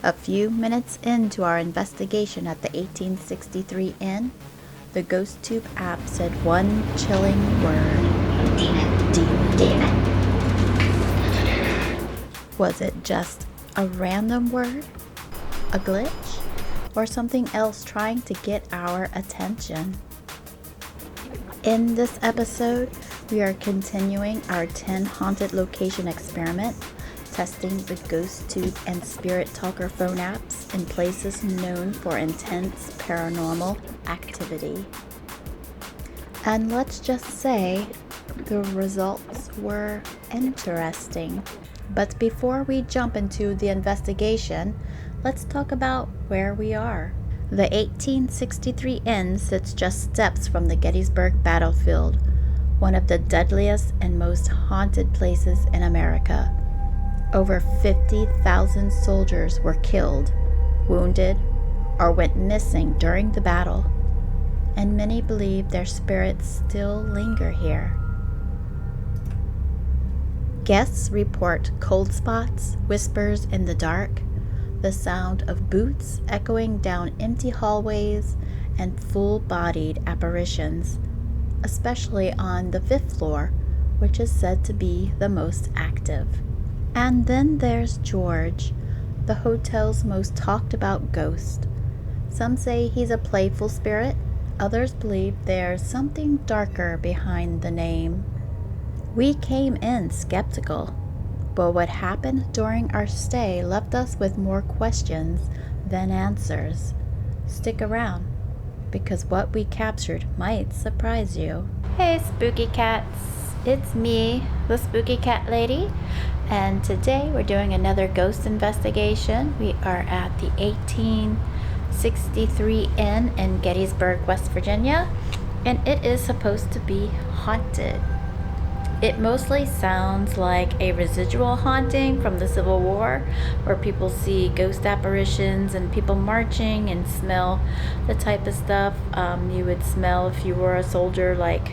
A few minutes into our investigation at the 1863 Inn, the GhostTube app said one chilling word. Demon. Was it just a random word? A glitch? Or something else trying to get our attention? In this episode, we are continuing our 10 haunted location experiment, testing the GhostTube and Spirit Talker phone apps in places known for intense paranormal activity. And let's just say the results were interesting. But before we jump into the investigation, let's talk about where we are. The 1863 Inn sits just steps from the Gettysburg battlefield, one of the deadliest and most haunted places in America. Over 50,000 soldiers were killed, wounded, or went missing during the battle, and many believe their spirits still linger here. Guests report cold spots, whispers in the dark, the sound of boots echoing down empty hallways, and full-bodied apparitions, especially on the 5th floor, which is said to be the most active. And then there's George, the hotel's most talked about ghost. Some say he's a playful spirit, others believe there's something darker behind the name. We came in skeptical, but what happened during our stay left us with more questions than answers. Stick around, because what we captured might surprise you. Hey spooky cats, it's me, the spooky cat lady, and today we're doing another ghost investigation. We are at the 1863 Inn in Gettysburg, West Virginia, and it is supposed to be haunted. It mostly sounds like a residual haunting from the Civil War, where people see ghost apparitions and people marching and smell the type of stuff you would smell if you were a soldier, like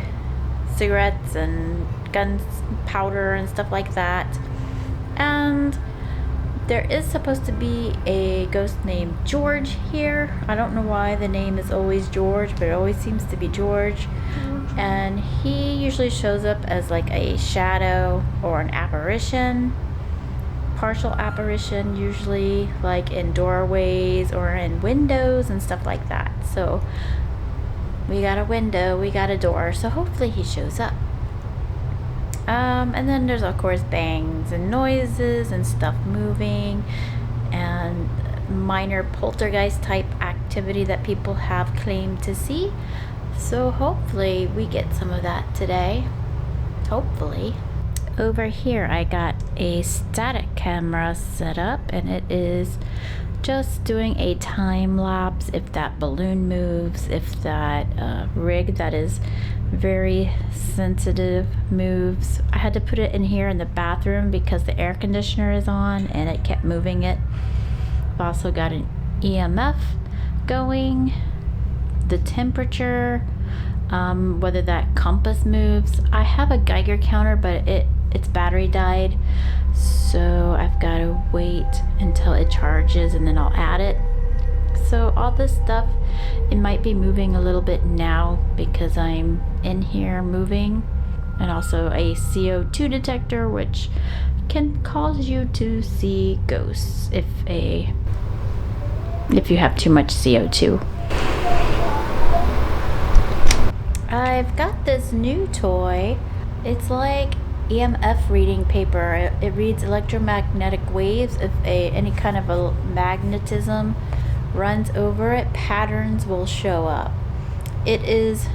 cigarettes and gunpowder and stuff like that. And there is supposed to be a ghost named George here. I don't know why the name is always George, but it always seems to be George. And he usually shows up as like a shadow or an apparition, partial apparition, usually like in doorways or in windows and stuff like that. So we got a window, we got a door, so hopefully he shows up. And then there's of course bangs and noises and stuff moving and minor poltergeist type activity that people have claimed to see. So hopefully we get some of that today. Hopefully. Over here I got a static camera set up, and it is just doing a time lapse if that balloon moves, if that rig that is very sensitive moves. I had to put it in here in the bathroom because the air conditioner is on and it kept moving it. I've also got an EMF going, the temperature, whether that compass moves. I have a Geiger counter, but its battery died, so I've got to wait until it charges and then I'll add it. So all this stuff, it might be moving a little bit now because I'm in here moving, and also a CO2 detector, which can cause you to see ghosts if you have too much CO2. I've got this new toy. It's like EMF reading paper. It reads electromagnetic waves. If any kind of a magnetism runs over it, patterns will show up. It is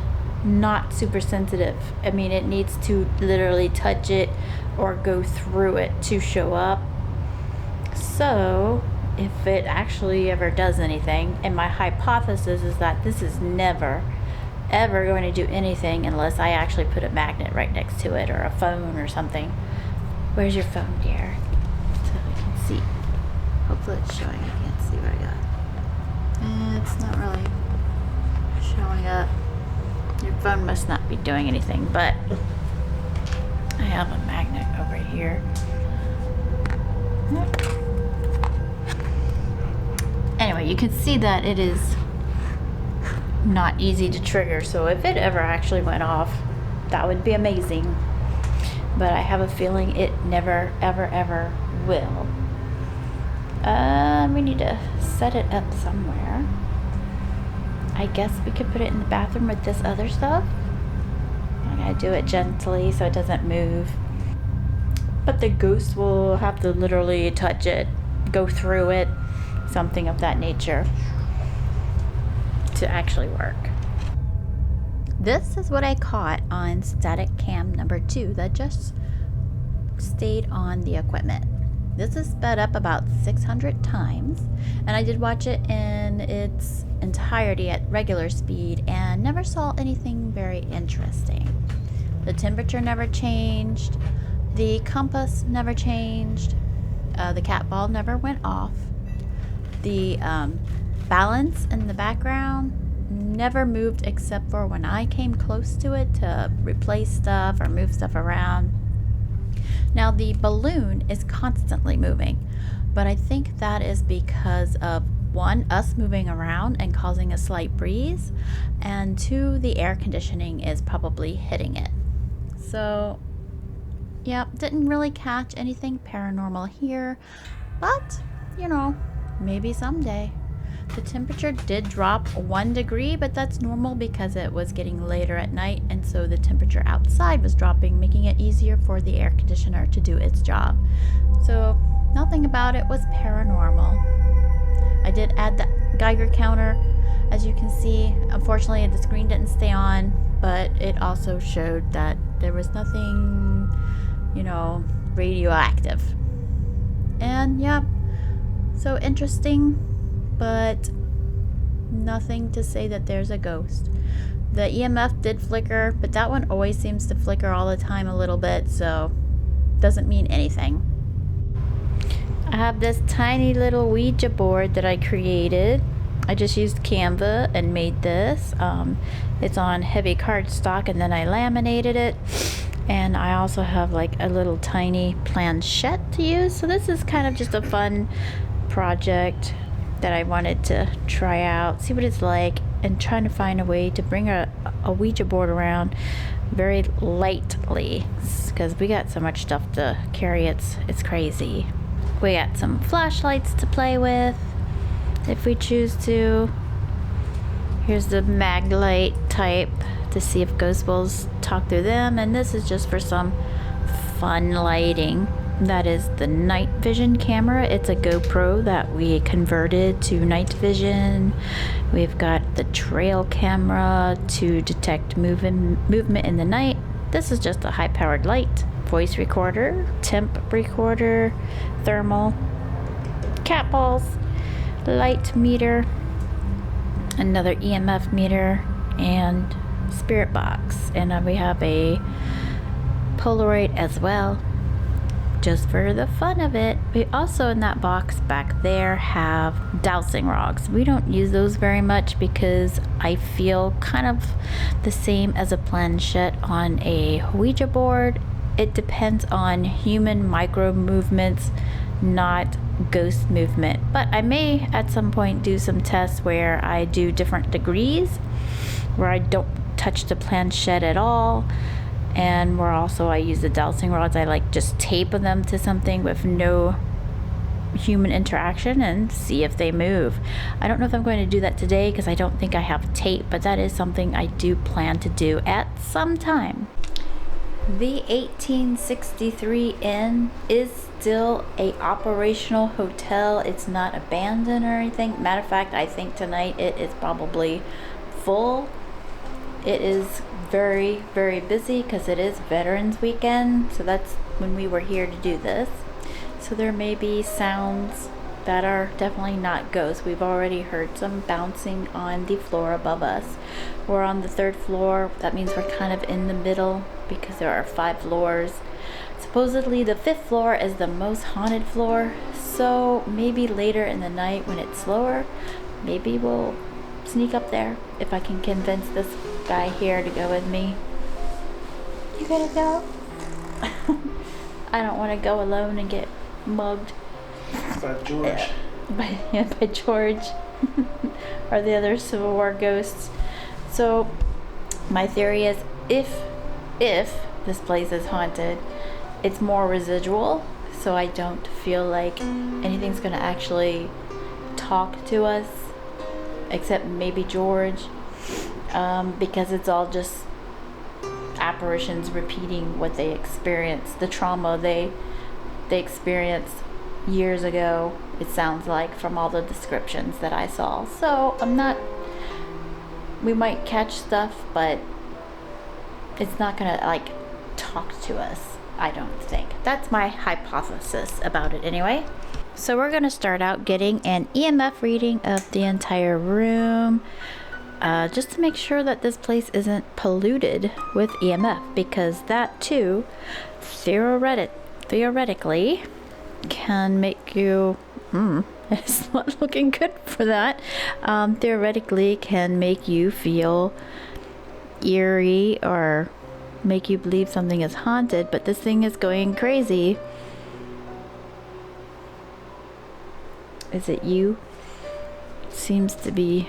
not super sensitive. I mean, it needs to literally touch it or go through it to show up. So if it actually ever does anything, and my hypothesis is that this is never ever going to do anything unless I actually put a magnet right next to it, or a phone or something. Where's your phone, dear? So we can see. Hopefully it's showing. I can't see what I got. It's not really showing up. Your phone must not be doing anything, but I have a magnet over here. you can see that it is not easy to trigger. So if it ever actually went off, that would be amazing. But I have a feeling it never, ever, ever will. We need to set it up somewhere. I guess we could put it in the bathroom with this other stuff. I'm gonna do it gently so it doesn't move. But the ghost will have to literally touch it, go through it, something of that nature to actually work. This is what I caught on static cam number 2 that just stayed on the equipment. This is sped up about 600 times, and I did watch it in its entirety at regular speed and never saw anything very interesting. The temperature never changed, the compass never changed, the cat ball never went off, the balance in the background never moved except for when I came close to it to replace stuff or move stuff around. Now the balloon is constantly moving, but I think that is because of 1, us moving around and causing a slight breeze, and 2, the air conditioning is probably hitting it. So yeah, didn't really catch anything paranormal here, but you know, maybe someday. The temperature did drop 1 degree, but that's normal because it was getting later at night, and so the temperature outside was dropping, making it easier for the air conditioner to do its job. So nothing about it was paranormal. I did add the Geiger counter, as you can see. Unfortunately, the screen didn't stay on, but it also showed that there was nothing, you know, radioactive. And yeah, so interesting, but nothing to say that there's a ghost. The EMF did flicker, but that one always seems to flicker all the time a little bit, so doesn't mean anything. I have this tiny little Ouija board that I created. I just used Canva and made this. It's on heavy cardstock, and then I laminated it. And I also have like a little tiny planchette to use. So this is kind of just a fun project that I wanted to try out, see what it's like, and trying to find a way to bring a Ouija board around very lightly, because we got so much stuff to carry, it's crazy. We got some flashlights to play with if we choose to. Here's the mag light type to see if ghost wolves talk through them, and this is just for some fun lighting. That is the night vision camera. It's a GoPro that we converted to night vision. We've got the trail camera to detect movement in the night. This is just a high-powered light. Voice recorder, temp recorder, thermal, cat balls, light meter, another EMF meter, and spirit box. And we have a Polaroid as well, just for the fun of it. We also, in that box back there, have dowsing rods. We don't use those very much because I feel kind of the same as a planchette on a Ouija board. It depends on human micro movements, not ghost movement. But I may at some point do some tests where I do different degrees, where I don't touch the planchette at all, and where also I use the dowsing rods. I like just tape them to something with no human interaction and see if they move. I don't know if I'm going to do that today because I don't think I have tape, but that is something I do plan to do at some time. The 1863 Inn is still a operational hotel. It's not abandoned or anything. Matter of fact, I think tonight it is probably full. It is very, very busy because it is Veterans Weekend, so that's when we were here to do this. So there may be sounds that are definitely not ghosts. We've already heard some bouncing on the floor above us. We're on the 3rd floor. That means we're kind of in the middle because there are 5 floors. Supposedly the 5th floor is the most haunted floor, so maybe later in the night when it's slower, maybe we'll sneak up there if I can convince this guy here to go with me. You gonna go? I don't want to go alone and get mugged. By George. by George or the other Civil War ghosts. So my theory is if this place is haunted, it's more residual, so I don't feel like anything's gonna actually talk to us except maybe George, because it's all just apparitions repeating what they experienced, the trauma they experienced years ago, it sounds like, from all the descriptions that I saw. So we might catch stuff, but it's not gonna like talk to us, I don't think. That's my hypothesis about it anyway. So we're gonna start out getting an EMF reading of the entire room, just to make sure that this place isn't polluted with EMF, because that too, theoretically, can make you, it's not looking good for that, theoretically can make you feel eerie or make you believe something is haunted, but this thing is going crazy. Is it you? Seems to be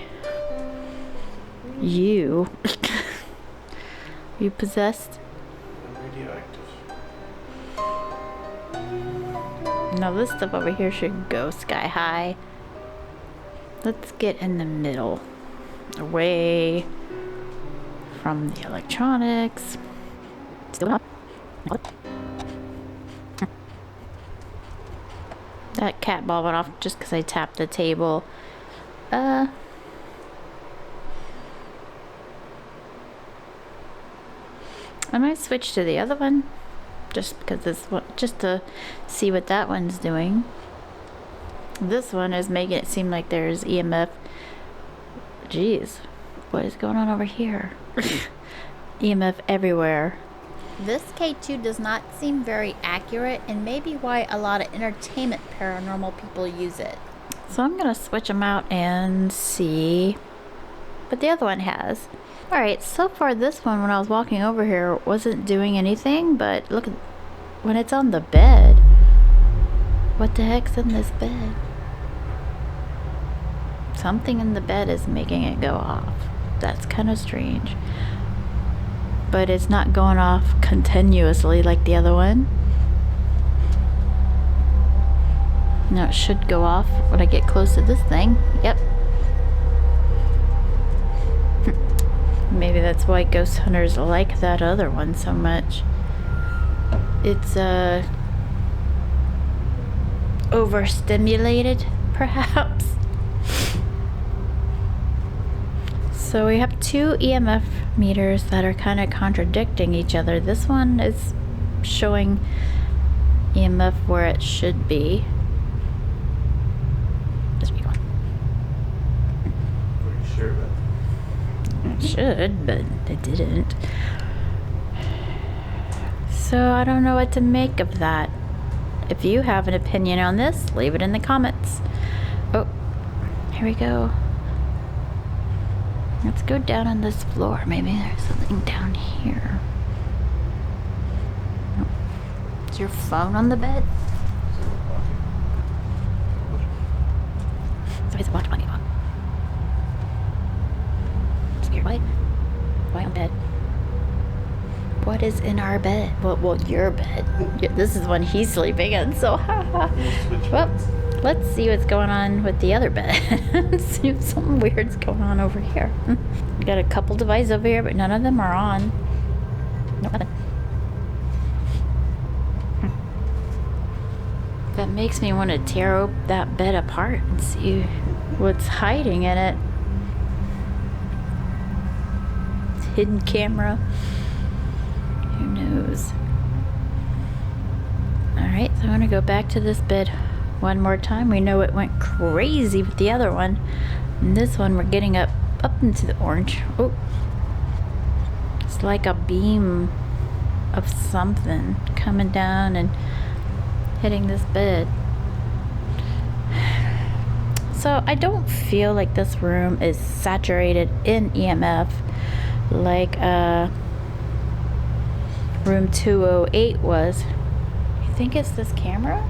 you. You possessed? Radioactive. No, this stuff over here should go sky high. Let's get in the middle, away from the electronics. Still up. That cat ball went off just because I tapped the table. I might switch to the other one, just because this one, just to see what that one's doing. This one is making it seem like there's EMF. Jeez, what is going on over here? EMF everywhere. This K2 does not seem very accurate, and maybe why a lot of entertainment paranormal people use it. So I'm gonna switch them out and see what the other one has. Alright, so far this one, when I was walking over here, wasn't doing anything, but look at when it's on the bed. What the heck's in this bed? Something in the bed is making it go off. That's kind of strange. But it's not going off continuously like the other one. Now it should go off when I get close to this thing. Yep. Maybe that's why ghost hunters like that other one so much. It's overstimulated, perhaps. So we have two EMF meters that are kind of contradicting each other. This one is showing EMF where it should be. This one. Are you sure about that? It should, but it didn't. So I don't know what to make of that. If you have an opinion on this, leave it in the comments. Oh, here we go. Let's go down on this floor. Maybe there's something down here. Is your phone on the bed? Somebody's watch on you. Scared. Why on bed? What is in our bed? Well, your bed. This is the one he's sleeping in, so haha. Well, let's see what's going on with the other bed. See if something weird's going on over here. We got a couple devices over here, but none of them are on. No, nothing. That makes me want to tear that bed apart and see what's hiding in it. Hidden camera. Who knows? Alright, so I'm going to go back to this bed one more time. We know it went crazy with the other one. And this one we're getting up into the orange. Oh. It's like a beam of something coming down and hitting this bed. So I don't feel like this room is saturated in EMF like room 208 was. You think it's this camera?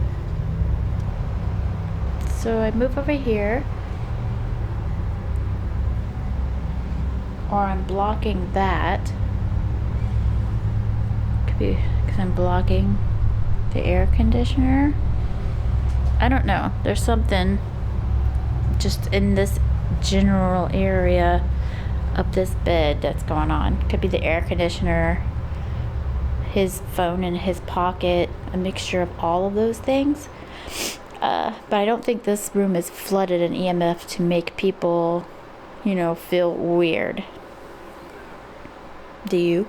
It's So I move over here, or I'm blocking that. Could be because I'm blocking the air conditioner. I don't know. There's something just in this general area of this bed that's going on. Could be the air conditioner, his phone in his pocket, a mixture of all of those things. But I don't think this room is flooded in EMF to make people, you know, feel weird. Do you?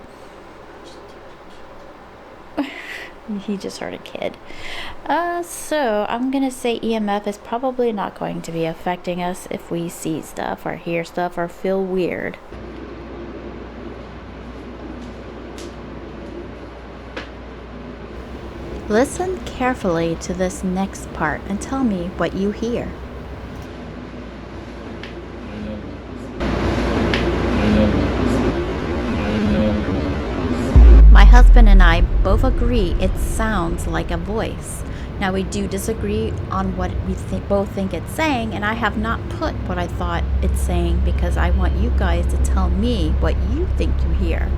He just heard a kid. So I'm gonna say EMF is probably not going to be affecting us if we see stuff or hear stuff or feel weird. Listen carefully to this next part and tell me what you hear. My husband and I both agree it sounds like a voice. Now we do disagree on what we both think it's saying, and I have not put what I thought it's saying because I want you guys to tell me what you think you hear.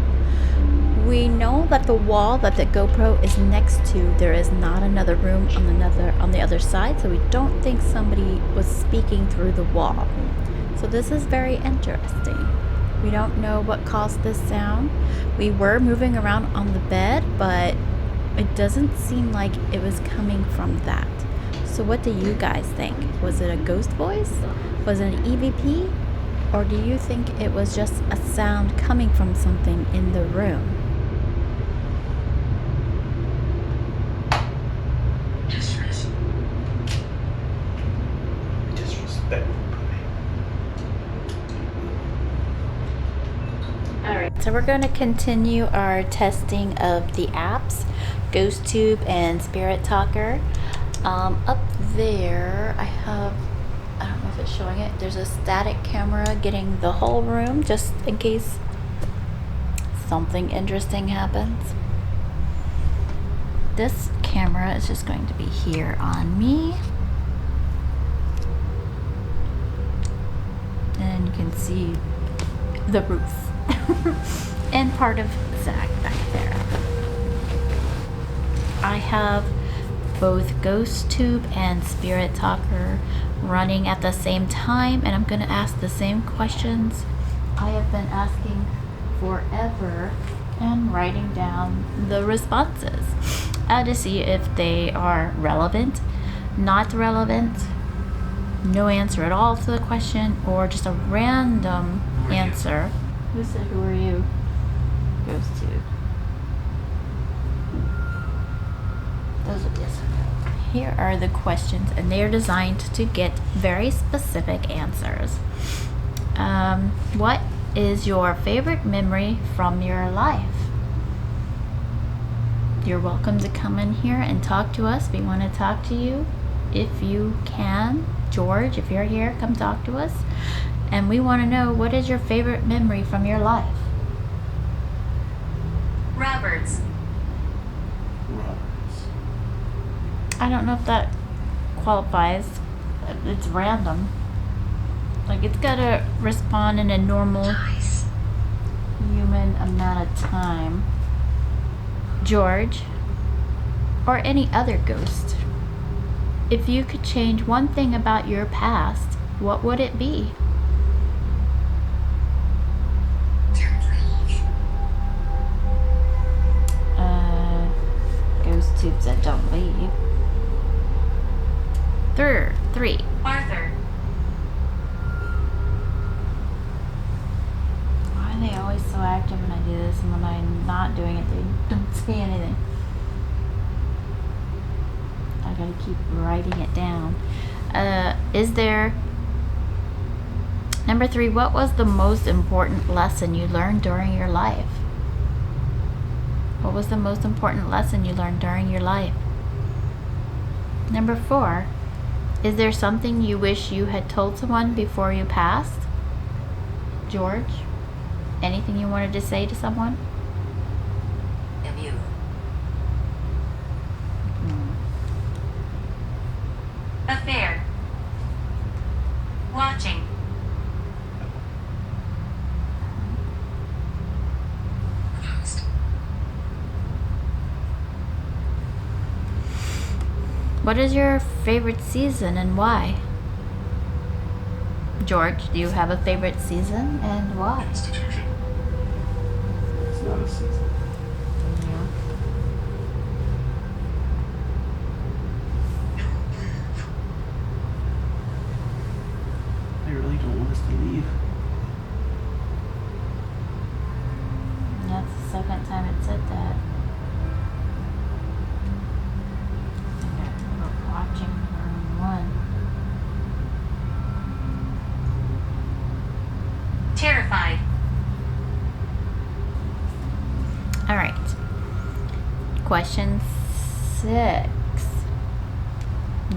We know that the wall that the GoPro is next to, there is not another room on the other side, so we don't think somebody was speaking through the wall. So this is very interesting. We don't know what caused this sound. We were moving around on the bed, but it doesn't seem like it was coming from that. So what do you guys think? Was it a ghost voice? Was it an EVP? Or do you think it was just a sound coming from something in the room? Disrespect. Alright, so we're going to continue our testing of the apps, GhostTube and Spirit Talker. Up there, I don't know if it's showing it, there's a static camera getting the whole room just in case something interesting happens. This camera is just going to be here on me. And you can see the roof. And part of Zach back there. I have both GhostTube and Spirit Talker running at the same time, and I'm going to ask the same questions I have been asking forever and writing down the responses to see if they are relevant, not relevant, no answer at all to the question, or just a random answer. Who said, who are you? GhostTube. Those are yes or no. Here are the questions, and they are designed to get very specific answers. What is your favorite memory from your life? You're welcome to come in here and talk to us. We want to talk to you if you can. George, if you're here, come talk to us. And we want to know, what is your favorite memory from your life? Roberts. I don't know if that qualifies. It's random. Like, it's got to respond in a normal human amount of time. George, or any other ghost, if you could change one thing about your past, what would it be? GhostTube said don't leave. Three. Arthur. Why are they always so active when I do this, and when I'm not doing it, they don't say anything? I gotta keep writing it down. Number 3, what was the most important lesson you learned during your life? What was the most important lesson you learned during your life? Number 4, is there something you wish you had told someone before you passed? George, anything you wanted to say to someone? Affair. Watching. What is your favorite season and why? George, do you have a favorite season and why? Institution. It's not a season. They really don't want us to leave. That's the second time it said that. We're watching room 1. Terrified. Alright. Question 6.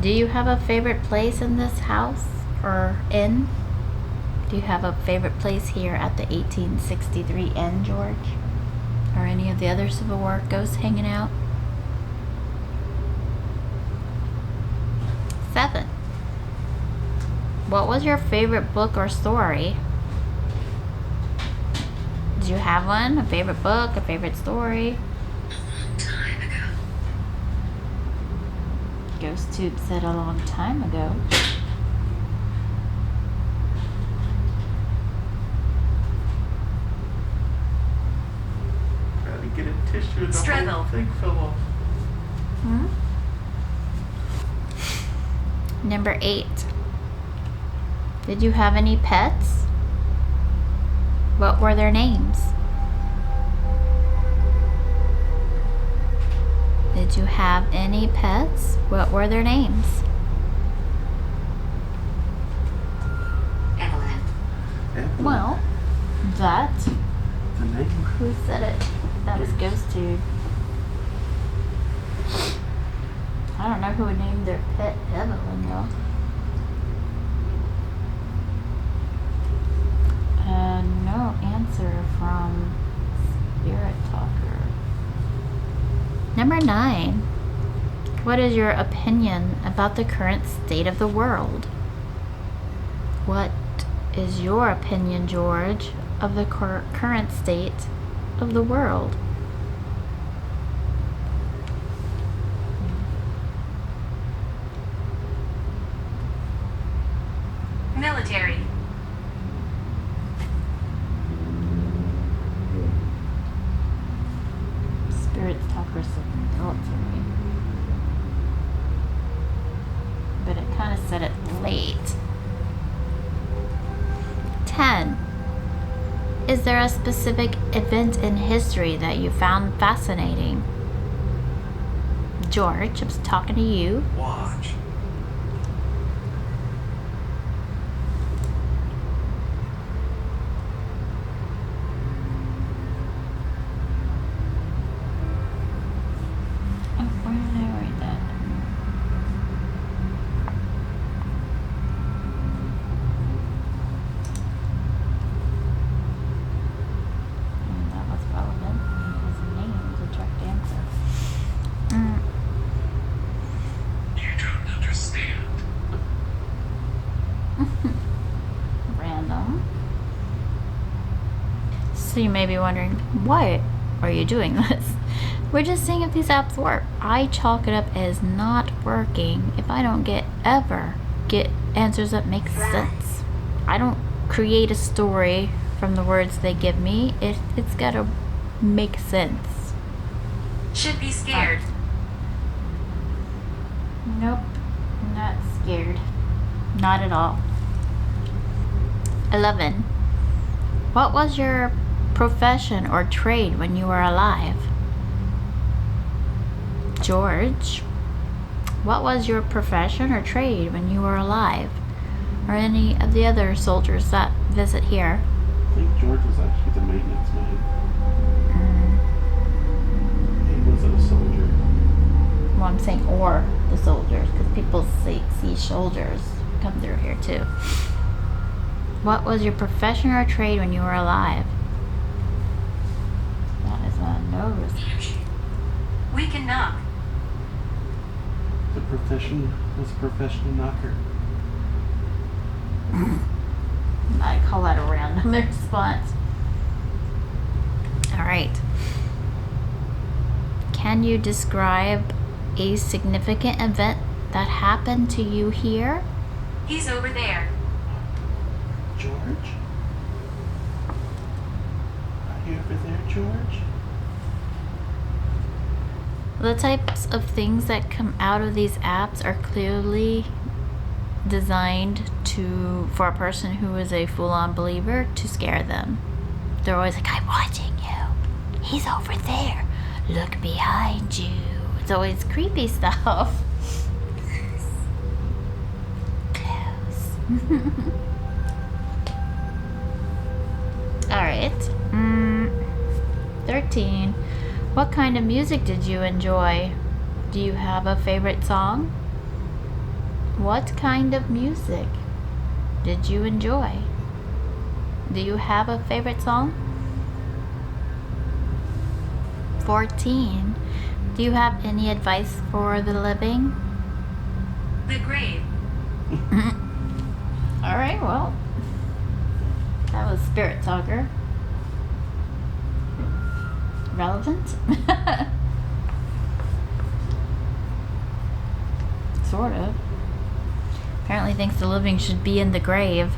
Do you have a favorite place in this house or inn? Do you have a favorite place here at the 1863 Inn, George? Or any of the other Civil War ghosts hanging out? 7. What was your favorite book or story? Did you have one? A favorite book, a favorite story? Time ago. Ghost Tube said a long time ago. Gotta get a tissue and the Struggle. whole thing fell off. Number 8. Did you have any pets? What were their names? Did you have any pets? What were their names? Evelyn. Evelyn. Well, that. The name. Who said it? That was Ghost Tube. I don't know who would name their pet Evelyn though. No answer from Spirit Talker. Number 9. What is your opinion about the current state of the world? What is your opinion, George, of the current state of the world? Military. Spirit Talker said military. But it kind of said it late. 10. Is there a specific event in history that you found fascinating? George, I was talking to you. Watch. Oh, where did I write that? That was relevant because the name is a direct answer. You don't understand. Random. So you may be wondering, why are you doing this? We're just seeing if these apps work. I chalk it up as not working if I don't ever get answers that make sense. I don't create a story from the words they give me. It's gotta make sense. Should be scared. Nope, not scared. Not at all. 11. What was your profession or trade when you were alive? George, what was your profession or trade when you were alive? Or any of the other soldiers that visit here? I think George was actually the maintenance man. He wasn't a soldier. Well, I'm saying or the soldiers, because people see soldiers come through here too. What was your profession or trade when you were alive? That is a no response. We can knock. The profession was a professional knocker. I call that a random response. All right. Can you describe a significant event that happened to you here? He's over there. George? Are you over there, George? The types of things that come out of these apps are clearly designed for a person who is a full-on believer to scare them. They're always like, I'm watching you. He's over there. Look behind you. It's always creepy stuff. Close. Alright. 13. What kind of music did you enjoy? Do you have a favorite song? What kind of music did you enjoy? Do you have a favorite song? 14. Do you have any advice for the living? The grave. Alright, well. That was Spirit Talker. Relevant? Sort of. Apparently thinks the living should be in the grave.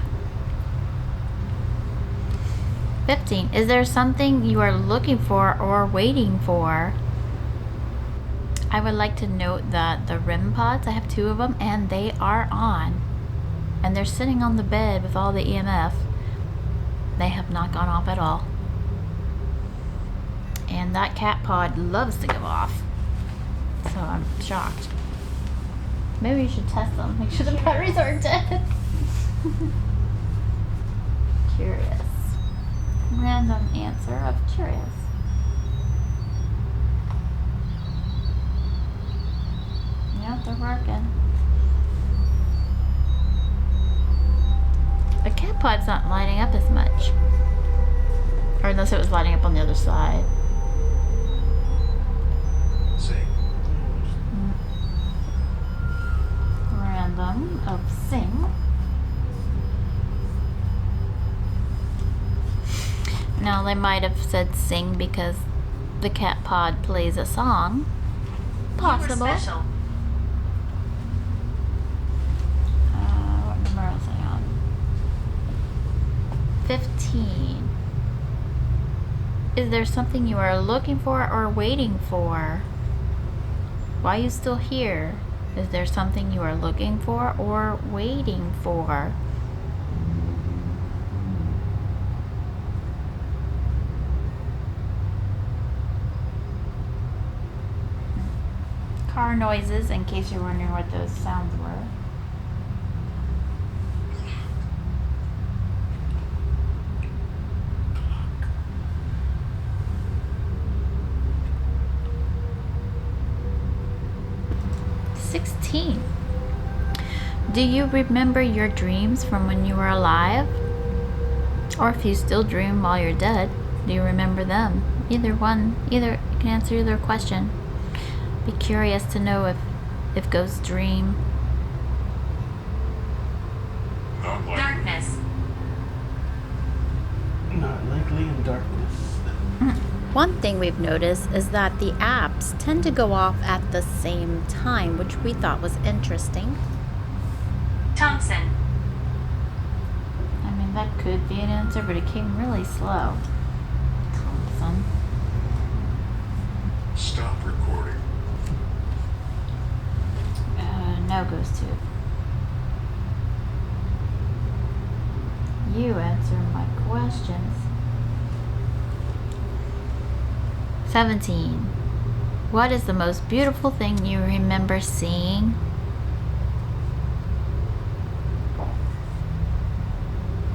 15. Is there something you are looking for or waiting for? I would like to note that the REM pods, I have 2 of them, and they are on. And they're sitting on the bed with all the EMF. They have not gone off at all. And that cat pod loves to go off. So I'm shocked. Maybe you should test them. Make sure the batteries aren't dead. Curious. Random answer of curious. Yep, they're working. The cat pod's not lighting up as much. Or unless it was lighting up on the other side. Say, Random of sing. Now they might have said sing because the cat pod plays a song. Possible. You were special. What number was I on? 15. Is there something you are looking for or waiting for? Why are you still here? Is there something you are looking for or waiting for? Car noises, in case you're wondering what those sounds were. Do you remember your dreams from when you were alive? Or if you still dream while you're dead, do you remember them? Either one, either can answer either question. Be curious to know if ghosts dream. not like Darkness. Not likely in darkness. One thing we've noticed is that the apps tend to go off at the same time, which we thought was interesting. Thompson. I mean, that could be an answer, but it came really slow. Thompson. stop recording. No goes to. You answer my questions. 17. What is the most beautiful thing you remember seeing?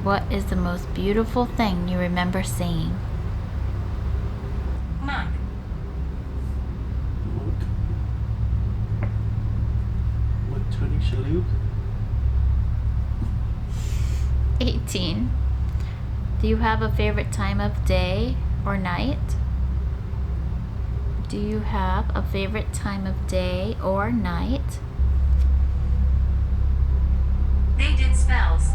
What is the most beautiful thing you remember seeing? Monk. Monk. What, Tony Shalhoub? 18. Do you have a favorite time of day or night? Do you have a favorite time of day or night? They did spells.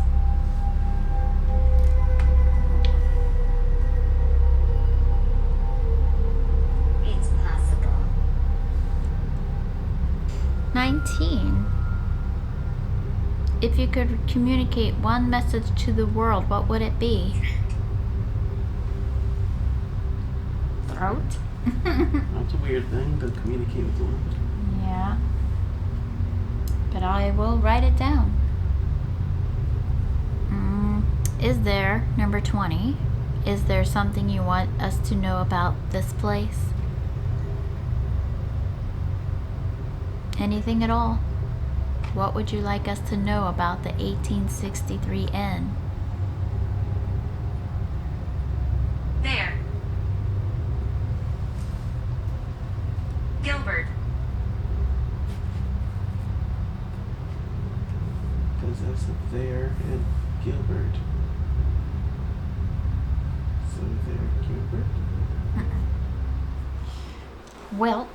could communicate one message to the world, what would it be? Throat? That's a weird thing to communicate with the world. Yeah. But I will write it down. Is there, number 20, is there something you want us to know about this place? Anything at all? What would you like us to know about the 1863 Inn? There. Gilbert. Because that's a there and Gilbert. So there, Gilbert. Well,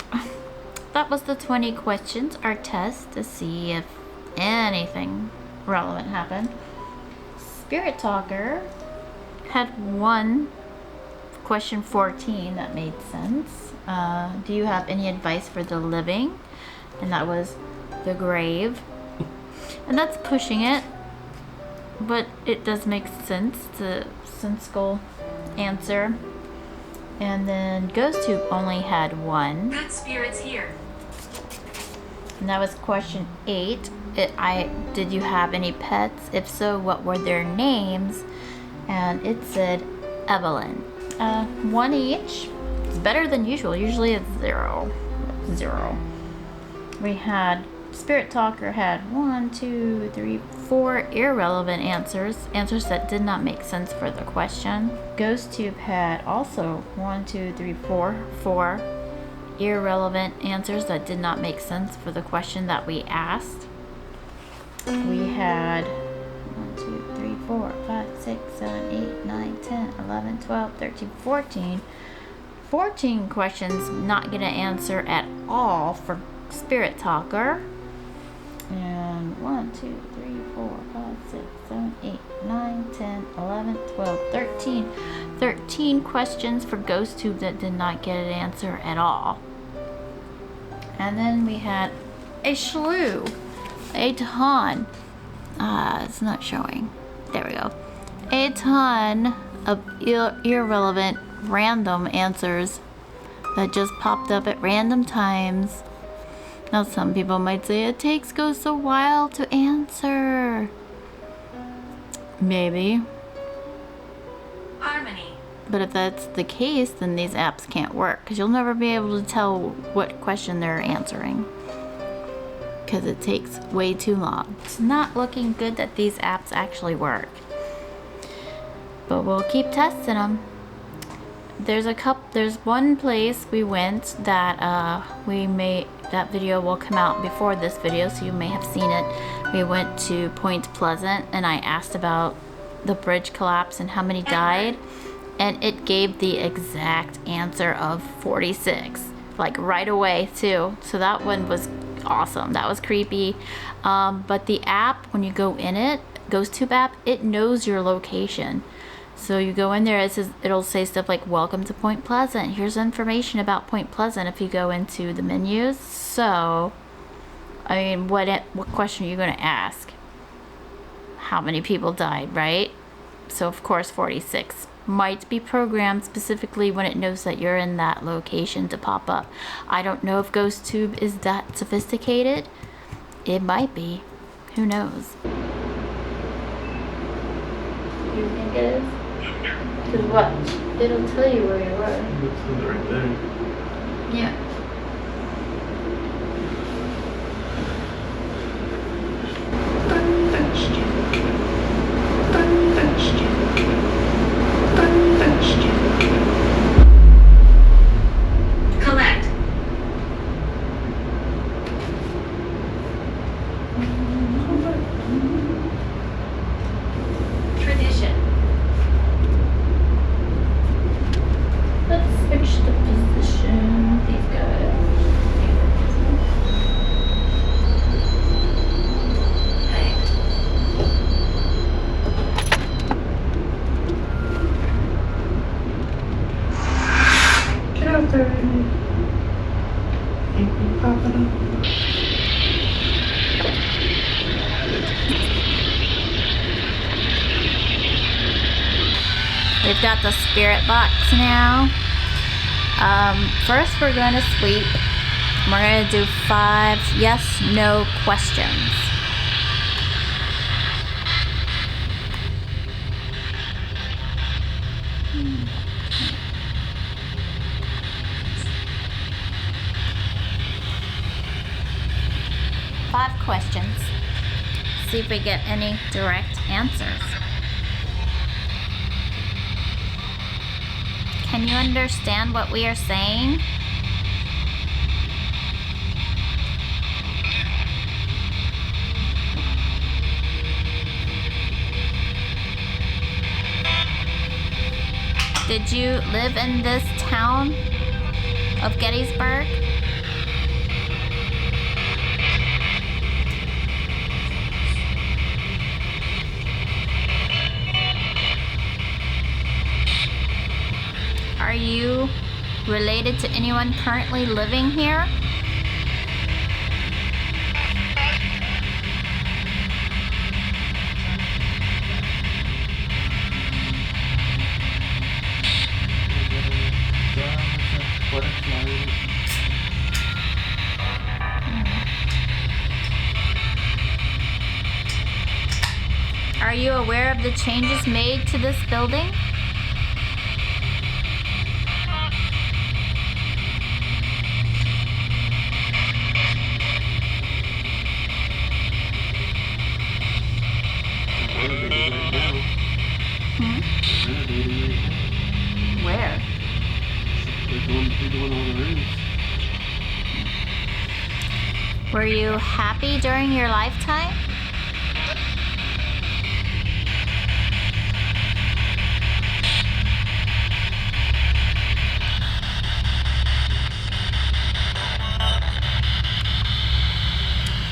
that was the 20 questions, our test to see if anything relevant happened. Spirit Talker had one question 14 that made sense. Do you have any advice for the living? And that was the grave. And that's pushing it, but it does make sense. It's a sensible answer. And then Ghost Tube only had one. Good spirits here. And that was question 8. Did you have any pets? If so, what were their names? And it said Evelyn. One each. It's better than usual. Usually it's 0. We had Spirit Talker had 1, 2, 3, 4 irrelevant answers. Answers that did not make sense for the question. Ghost Tube had also 1, 2, 3, 4 irrelevant answers that did not make sense for the question that we asked. We had 1, 2, 3, 4, 5, 6, 7, 8, 9, 10, 11, 12, 13, 14. 14 questions not going to answer at all for Spirit Talker. And 1, 2, 3, 4, 5, 6, 7, 8, 9, 10, 11, 12, 13. 13 questions for Ghost Tube that did not get an answer at all. And then we had a slew, a ton. It's not showing. There we go. A ton of irrelevant random answers that just popped up at random times. Now some people might say it takes Ghosts a while to answer. Maybe. Harmony. But if that's the case, then these apps can't work because you'll never be able to tell what question they're answering because it takes way too long. It's not looking good that these apps actually work. But we'll keep testing them. There's one place we went that that video will come out before this video, so you may have seen it. We went to Point Pleasant and I asked about the bridge collapse and how many died, and it gave the exact answer of 46, like right away too. So that one was awesome. That was creepy. But the app, when you go in it, Ghost Tube app, it knows your location. So you go in there, it'll say stuff like, welcome to Point Pleasant. Here's information about Point Pleasant if you go into the menus. So, I mean, what question are you going to ask? How many people died, right? So, of course, 46 might be programmed specifically when it knows that you're in that location to pop up. I don't know if Ghost Tube is that sophisticated. It might be. Who knows? You think it is? Because what? It'll tell you where you are. It's right there. Yeah. Collect. Tradition. Let's switch the position. These guys. We've got the spirit box now. First we're going to sweep. We're going to do 5 yes/no questions. Five questions. See if we get any direct answers. Can you understand what we are saying? Did you live in this town of Gettysburg? Are you related to anyone currently living here? Are you aware of the changes made to this building? Where? They're doing all the rooms. Were you happy during your lifetime?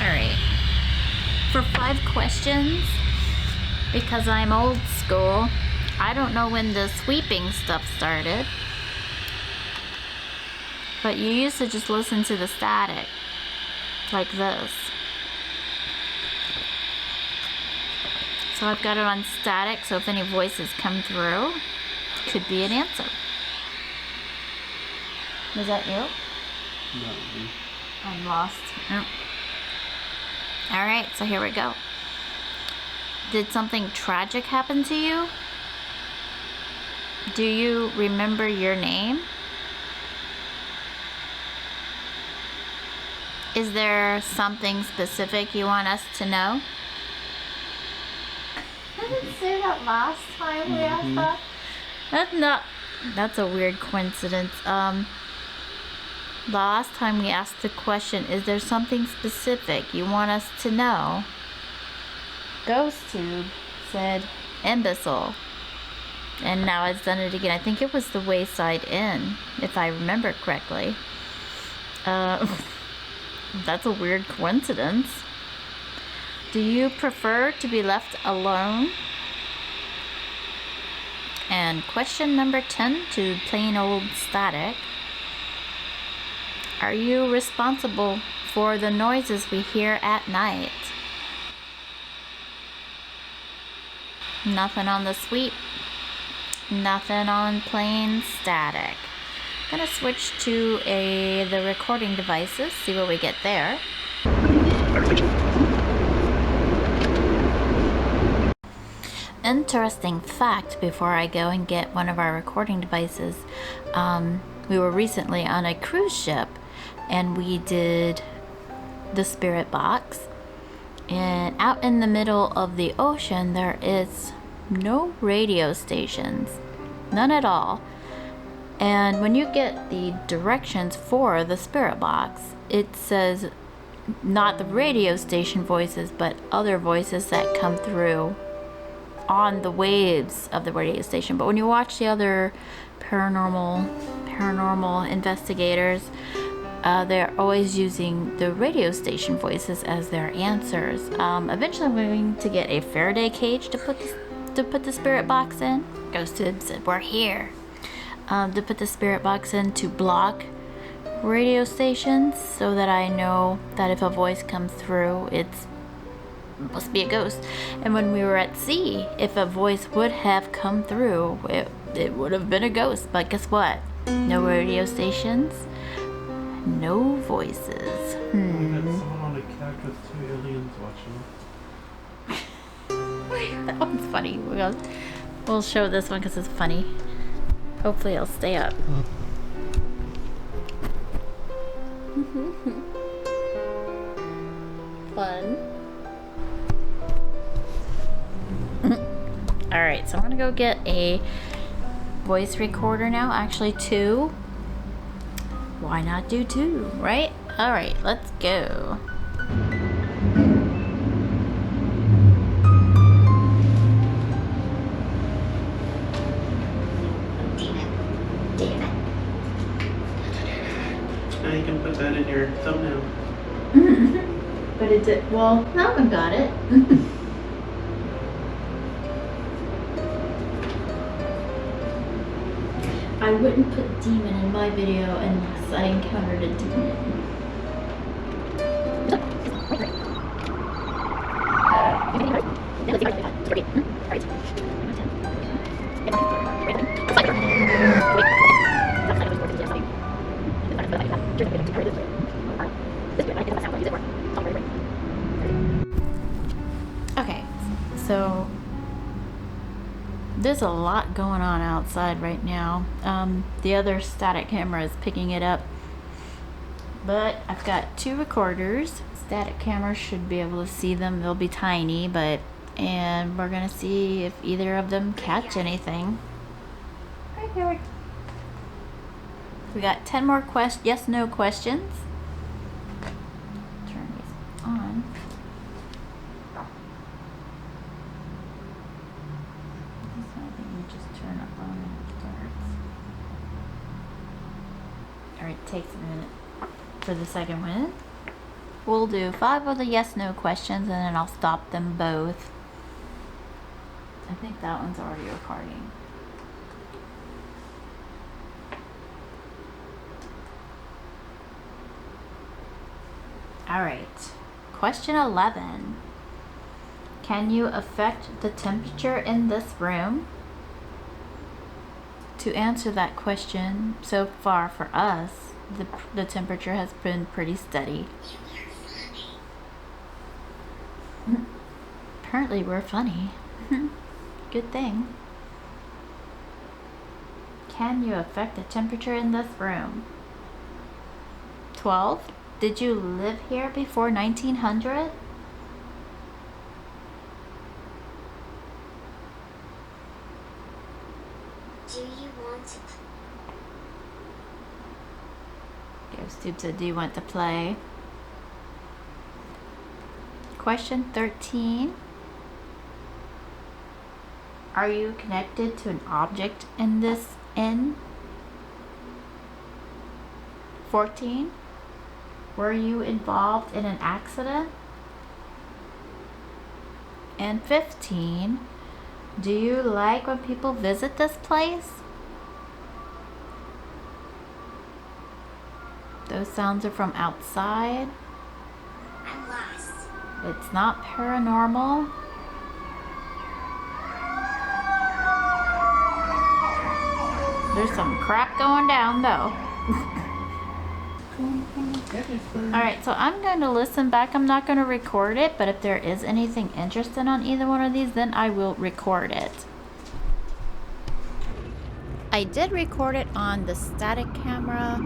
Alright. For 5 questions, because I'm old school, I don't know when the sweeping stuff started, but you used to just listen to the static, like this. So I've got it on static, so if any voices come through, could be an answer. Was that you? No. I'm lost. Oh. Alright, so here we go. Did something tragic happen to you? Do you remember your name? Is there something specific you want us to know? I didn't say that last time we asked that. That's a weird coincidence. Last time we asked the question, is there something specific you want us to know? Ghost Tube said imbecile. And now it's done it again. I think it was the Wayside Inn, if I remember correctly. That's a weird coincidence. Do you prefer to be left alone? And question number 10 to plain old static. Are you responsible for the noises we hear at night? Nothing on the sweep. Nothing on plain static. I'm gonna switch to the recording devices, see what we get there. Interesting fact before I go and get one of our recording devices. We were recently on a cruise ship and we did the spirit box. And out in the middle of the ocean, there is no radio stations. None at all. And when you get the directions for the spirit box, it says not the radio station voices, but other voices that come through on the waves of the radio station. But when you watch the other paranormal investigators, they're always using the radio station voices as their answers. Eventually I'm going to get a Faraday cage to put the spirit box in. Ghost Tube said, we're here. To put the spirit box in to block radio stations so that I know that if a voice comes through, it must be a ghost. And when we were at sea, if a voice would have come through, it would have been a ghost. But guess what? No radio stations, no voices. We got someone on a couch with 2 aliens watching. That one's funny. We'll show this one because it's funny. Hopefully it'll stay up. Fun. Alright, so I'm gonna go get a voice recorder now. Actually 2. Why not do 2, right? Alright, let's go. Now you can put that in your thumbnail. But it did. Well, that one got it. I wouldn't put demon in my video unless I encountered a demon. Okay, so there's a lot going on outside right now. The other static camera is picking it up, but I've got 2 recorders. Static camera should be able to see them. They'll be tiny, and we're gonna see if either of them catch anything. Hi, Howard. We got 10 more yes/no questions. Turn these on. This one I think you just turn it on and it starts. Alright, it takes a minute for the second one. We'll do 5 of the yes/no questions and then I'll stop them both. I think that one's already recording. Alright, question 11. Can you affect the temperature in this room? To answer that question, so far for us, the temperature has been pretty steady. Apparently we're funny. Good thing. Can you affect the temperature in this room? 12. Did you live here before 1900? Do you want to? GhostTube said, do you want to play? Question 13. Are you connected to an object in this inn? 14. Were you involved in an accident? And 15. Do you like when people visit this place? Those sounds are from outside. I'm lost. It's not paranormal. There's some crap going down though. Alright, so I'm going to listen back. I'm not going to record it, but if there is anything interesting on either one of these, then I will record it. I did record it on the static camera,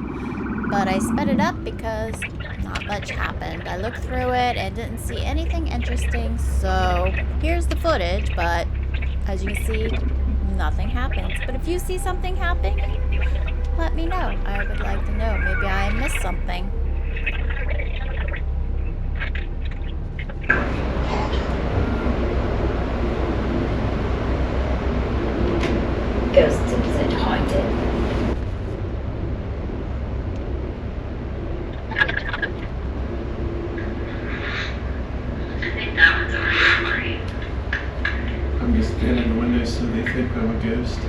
but I sped it up because not much happened. I looked through it and didn't see anything interesting, so here's the footage, but as you can see, nothing happens. But if you see something happening, let me know. I would like to know. Maybe I missed something. Ghosts and haunted. I think that one's already recording. I'm just scanning the windows so they think I'm a ghost.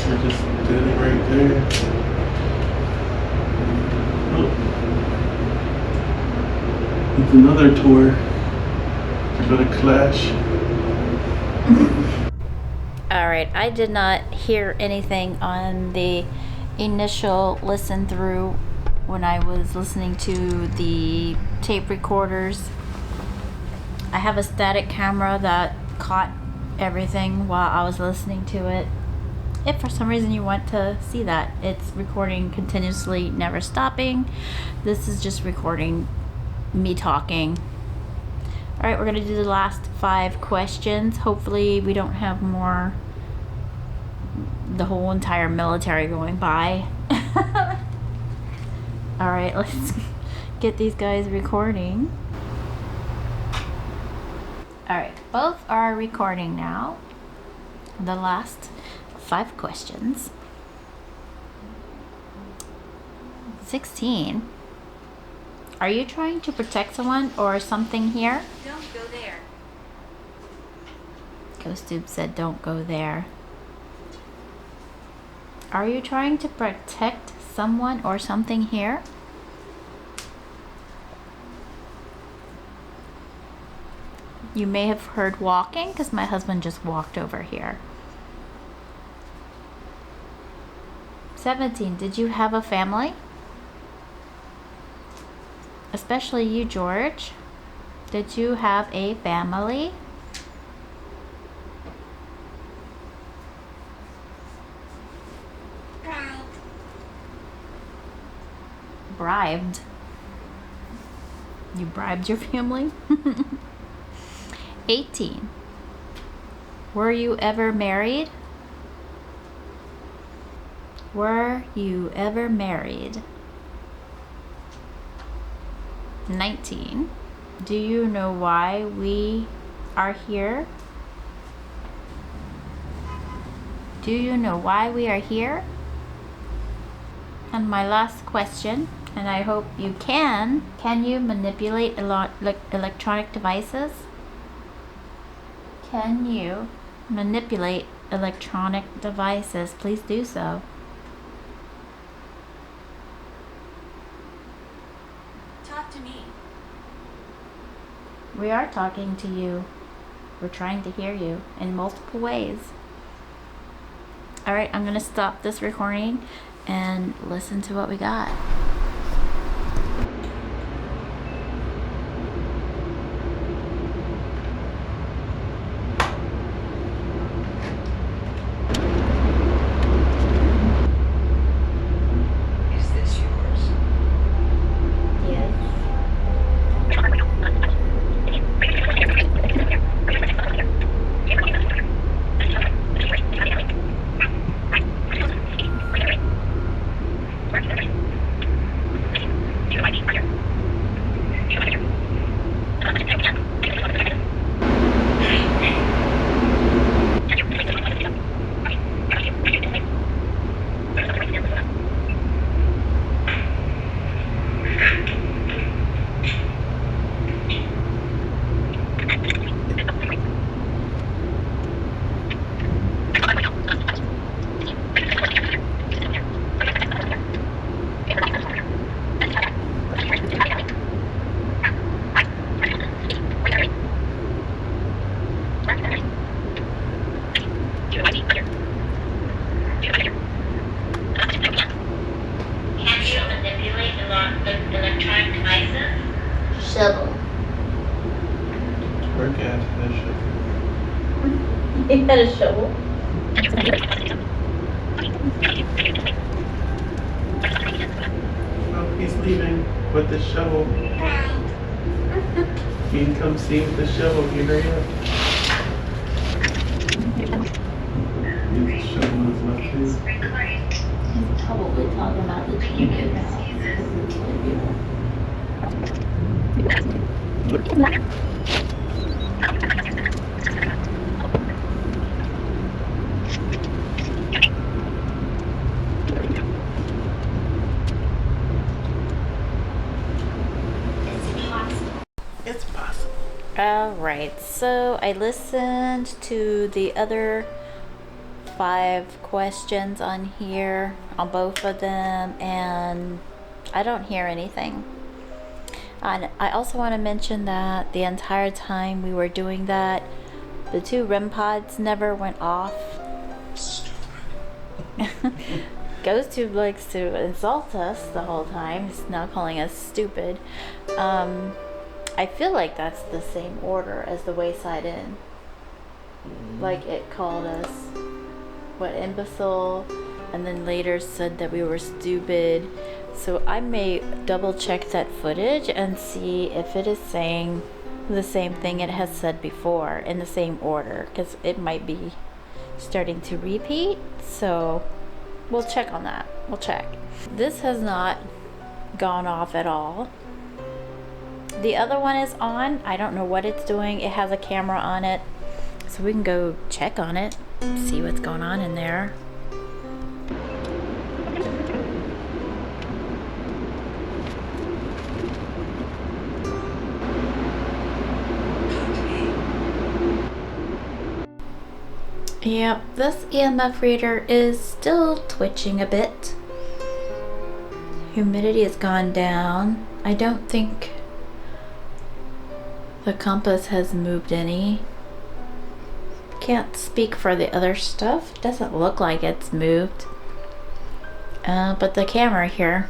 They're just standing right there. Oh. It's another tour. They're gonna clash. Alright, I did not hear anything on the initial listen through when I was listening to the tape recorders. I have a static camera that caught everything while I was listening to it. If for some reason you want to see that, it's recording continuously, never stopping. This is just recording me talking. Alright, we're going to do the last 5 questions. Hopefully we don't have the whole entire military going by. Alright, let's get these guys recording. Alright, both are recording now. The last 5 questions. 16. Are you trying to protect someone or something here? Don't go there. Ghost Tube said don't go there. Are you trying to protect someone or something here? You may have heard walking because my husband just walked over here. 17. Did you have a family? Especially you, George. Did you have a family? Bride. Bribed. You bribed your family? 18. Were you ever married? Were you ever married? 19. Do you know why we are here? Do you know why we are here? And my last question, and I hope you can you manipulate electronic devices? Can you manipulate electronic devices? Please do so. Talk to me. We are talking to you. We're trying to hear you in multiple ways. Alright, I'm going to stop this recording and listen to what we got. Is this yours? Yes. Can you manipulate electronic devices? Shovel. Work at the ship. He had a shovel. Oh, he's leaving with the shovel. Bride. You can come see the shovel. You hurry up. The shovel is not too. He's probably talking about the TV now. It's possible. Alright, so I listened to the other 5 questions on here, on both of them, and I don't hear anything. And I also want to mention that the entire time we were doing that, the 2 REM pods never went off. Ghost Tube likes to insult us the whole time. He's now calling us stupid. I feel like that's the same order as the Wayside Inn. Like it called us, what, imbecile, and then later said that we were stupid. So I may double check that footage and see if it is saying the same thing it has said before in the same order, because it might be starting to repeat. So we'll check on that. We'll check. This has not gone off at all. The other one is on. I don't know what it's doing. It has a camera on it, so we can go check on it, see what's going on in there. Yep, this EMF reader is still twitching a bit. Humidity has gone down. I don't think the compass has moved any. Can't speak for the other stuff. Doesn't look like it's moved. But the camera here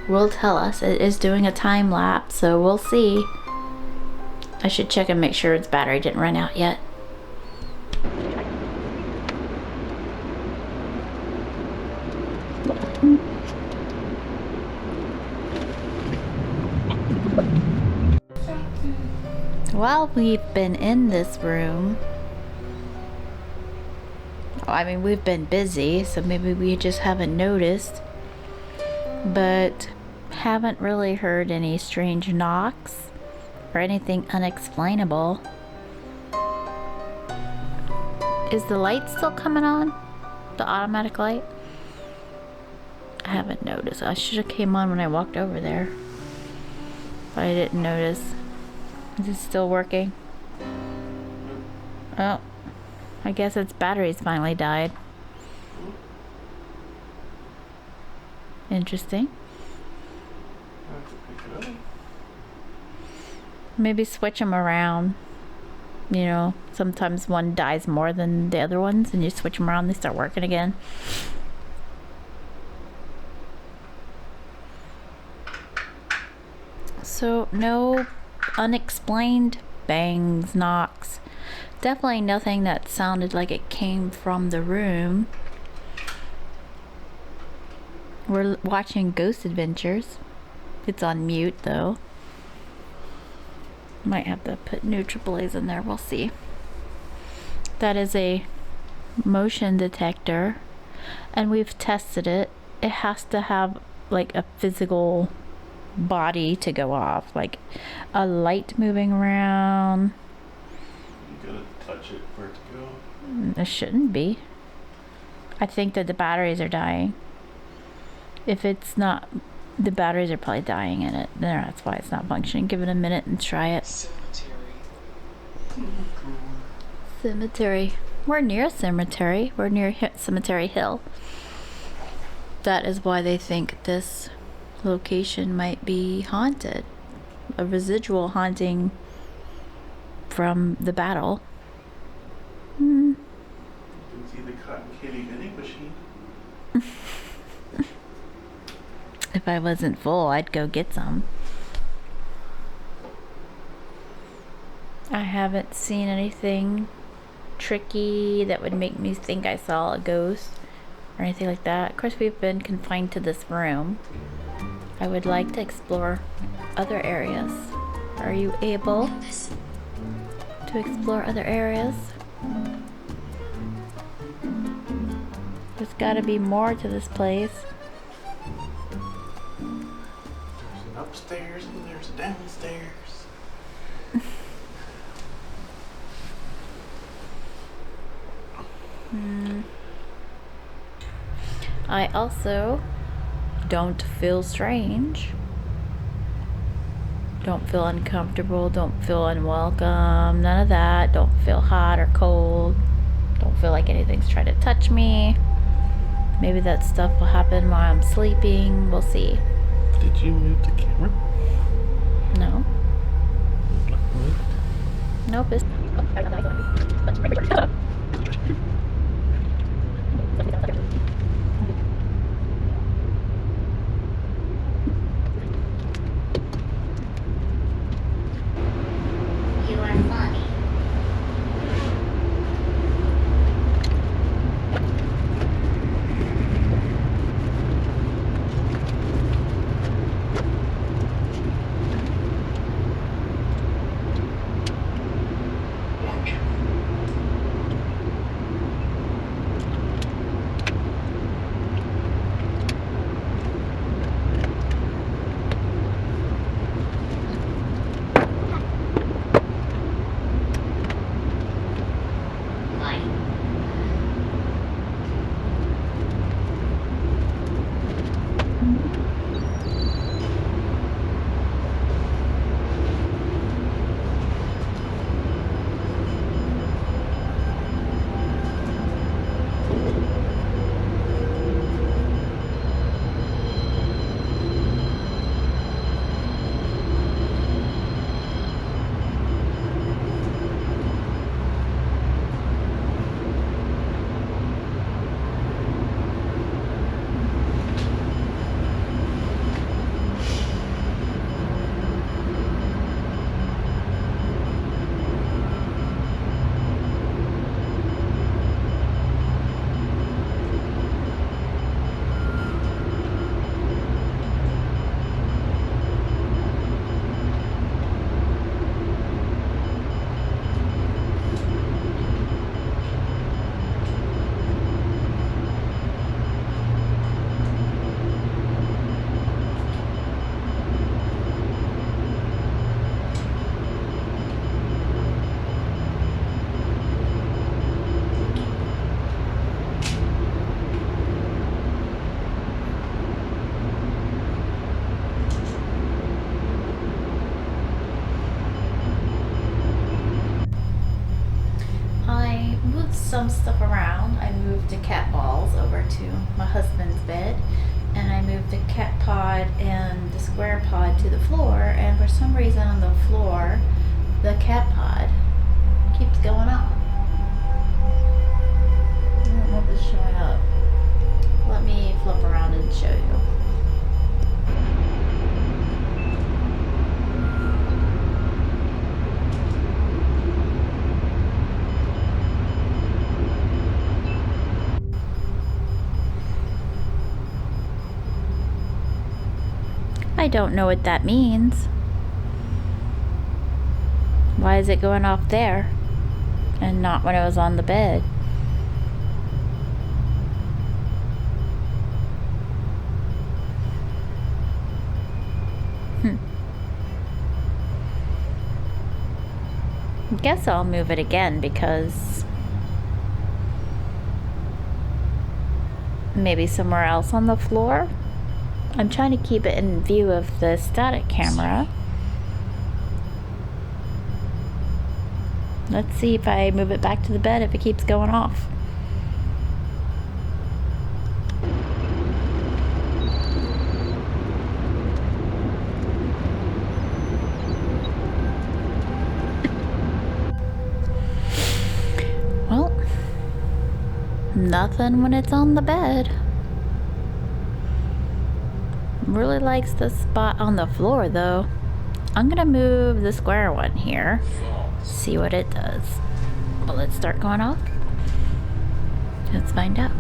will tell us. It is doing a time lapse, so we'll see. I should check and make sure its battery didn't run out yet. While we've been in this room, I mean, we've been busy, so maybe we just haven't noticed, but haven't really heard any strange knocks or anything unexplainable. Is the light still coming on? The automatic light? I haven't noticed. I should have came on when I walked over there, but I didn't notice. Is it still working? Oh, I guess its batteries finally died. Interesting. I have to pick it up. Maybe switch them around. You know, sometimes one dies more than the other ones, and you switch them around, they start working again. So, no unexplained bangs, knocks. Definitely nothing that sounded like it came from the room. We're watching Ghost Adventures. It's on mute though. Might have to put new AAAs in there, we'll see. That is a motion detector, and we've tested it. It has to have like a physical body to go off, like a light moving around. You gotta touch it for it to go. It shouldn't be. I think that the batteries are dying. If it's not, the batteries are probably dying in it. That's why it's not functioning. Give it a minute and try it. Cemetery. We're near a cemetery. We're near Cemetery Hill. That is why they think this location might be haunted. A residual haunting from the battle. You can see the cotton candy vending machine. If I wasn't full, I'd go get some. I haven't seen anything tricky that would make me think I saw a ghost or anything like that. Of course, we've been confined to this room. I would like to explore other areas. Are you able to explore other areas? There's gotta be more to this place. There's an upstairs and there's a downstairs. I also don't feel strange. Don't feel uncomfortable. Don't feel unwelcome. None of that. Don't feel hot or cold. Don't feel like anything's trying to touch me. Maybe that stuff will happen while I'm sleeping. We'll see. Did you move the camera? No. What? Nope. It's... You are funny. Watch. Light. I moved some stuff around. I moved the cat balls over to my husband's bed, and I moved the cat pod and the square pod to the floor, and for some reason on the floor, the cat pod keeps going up. I don't know if it's showing up. Let me flip around and show you. I don't know what that means. Why is it going off there and not when it was on the bed? I guess I'll move it again because maybe somewhere else on the floor. I'm trying to keep it in view of the static camera. Let's see if I move it back to the bed if it keeps going off. Well, nothing when it's on the bed. Really likes the spot on the floor though. I'm gonna move the square one here. See what it does. Will it start going off? Let's find out.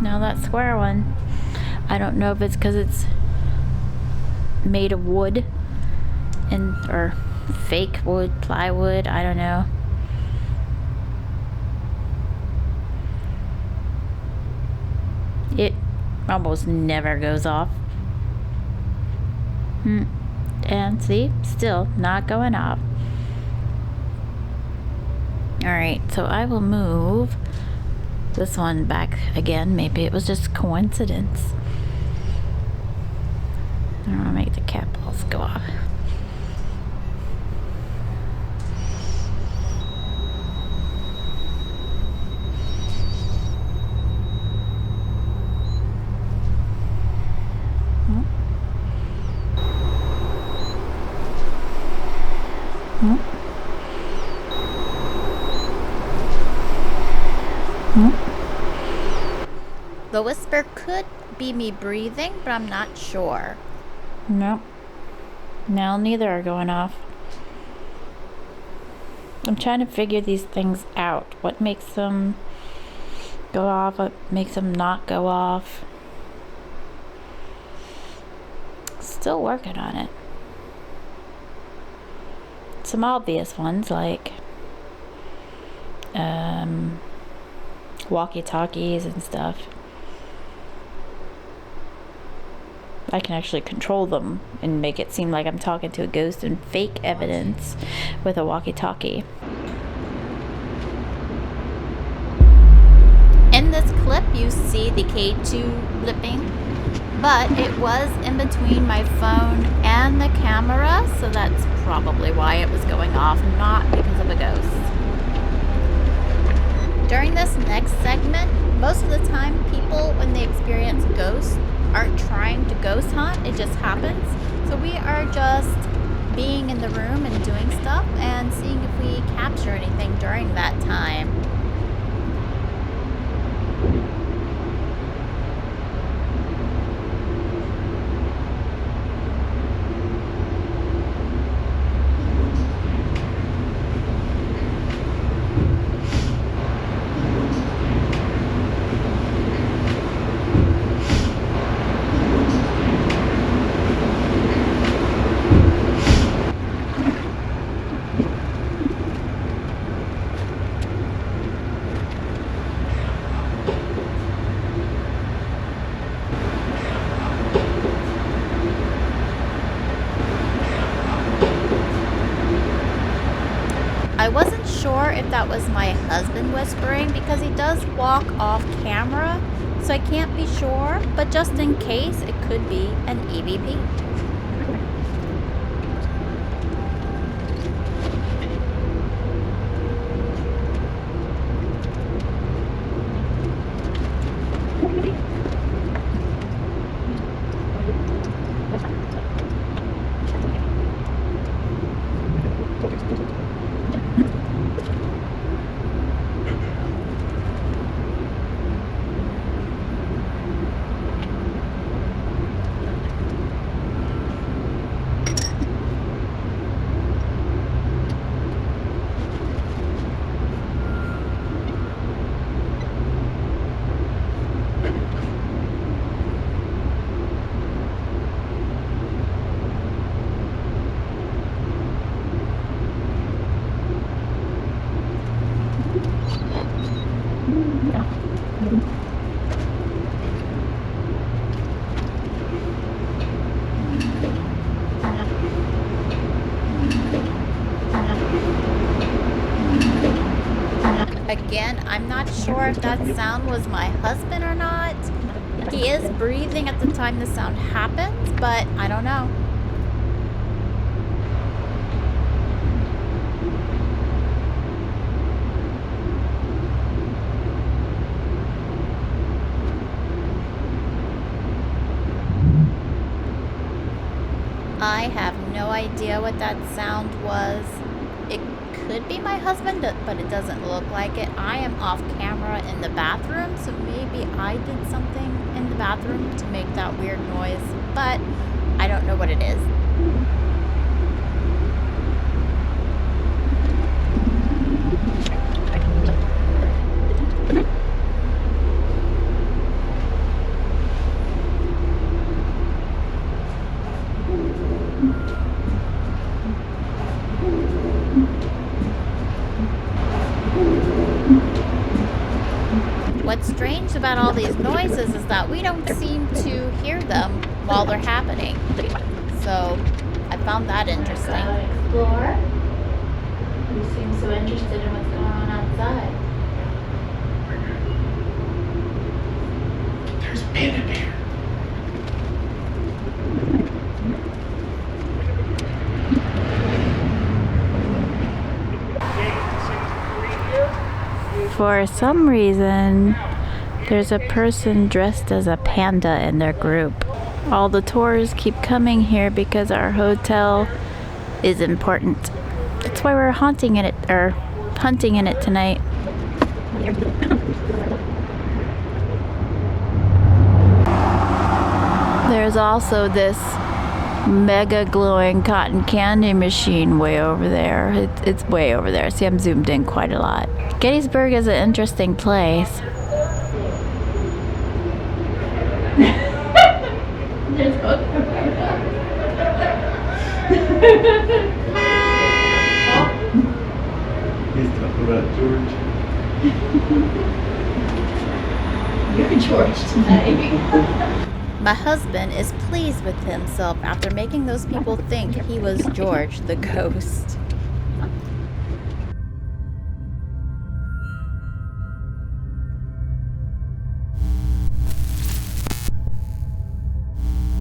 Now that square one, I don't know if it's because it's made of wood and or fake wood, plywood, I don't know. It almost never goes off. And see, still not going off. Alright, so I will move this one back again. Maybe it was just coincidence. I don't want to make the cat balls go off. The whisper could be me breathing, but I'm not sure. Nope. Now neither are going off. I'm trying to figure these things out. What makes them go off? What makes them not go off? Still working on it. Some obvious ones like walkie-talkies and stuff. I can actually control them and make it seem like I'm talking to a ghost and fake evidence with a walkie-talkie. In this clip, you see the K2 blipping, but it was in between my phone and the camera, so that's probably why it was going off, not because of a ghost. During this next segment, most of the time people, when they experience ghosts, aren't trying to ghost hunt, it just happens. So we are just being in the room and doing stuff and seeing if we capture anything during that time. I wasn't sure if that was my husband whispering because he does walk off camera, so I can't be sure, but just in case, it could be an EVP. Again, I'm not sure if that sound was my husband or not. He is breathing at the time the sound happens, but I don't know. I have no idea what that sound was. It could be my husband, but it doesn't look like it. I am off camera in the bathroom, so maybe I did something in the bathroom to make that weird noise, but I don't know what it is. What's strange about all these noises is that we don't seem to hear them while they're happening. So I found that interesting. Explore. You seem so interested in what's going on outside. There's a panda bear. For some reason, there's a person dressed as a panda in their group. All the tours keep coming here because our hotel is important. That's why we're hunting in it tonight. There's also this mega glowing cotton candy machine way over there. It's way over there. See, I'm zoomed in quite a lot. Gettysburg is an interesting place. There's both. He's talking about George. You're George tonight. My husband is pleased with himself after making those people think he was George the ghost.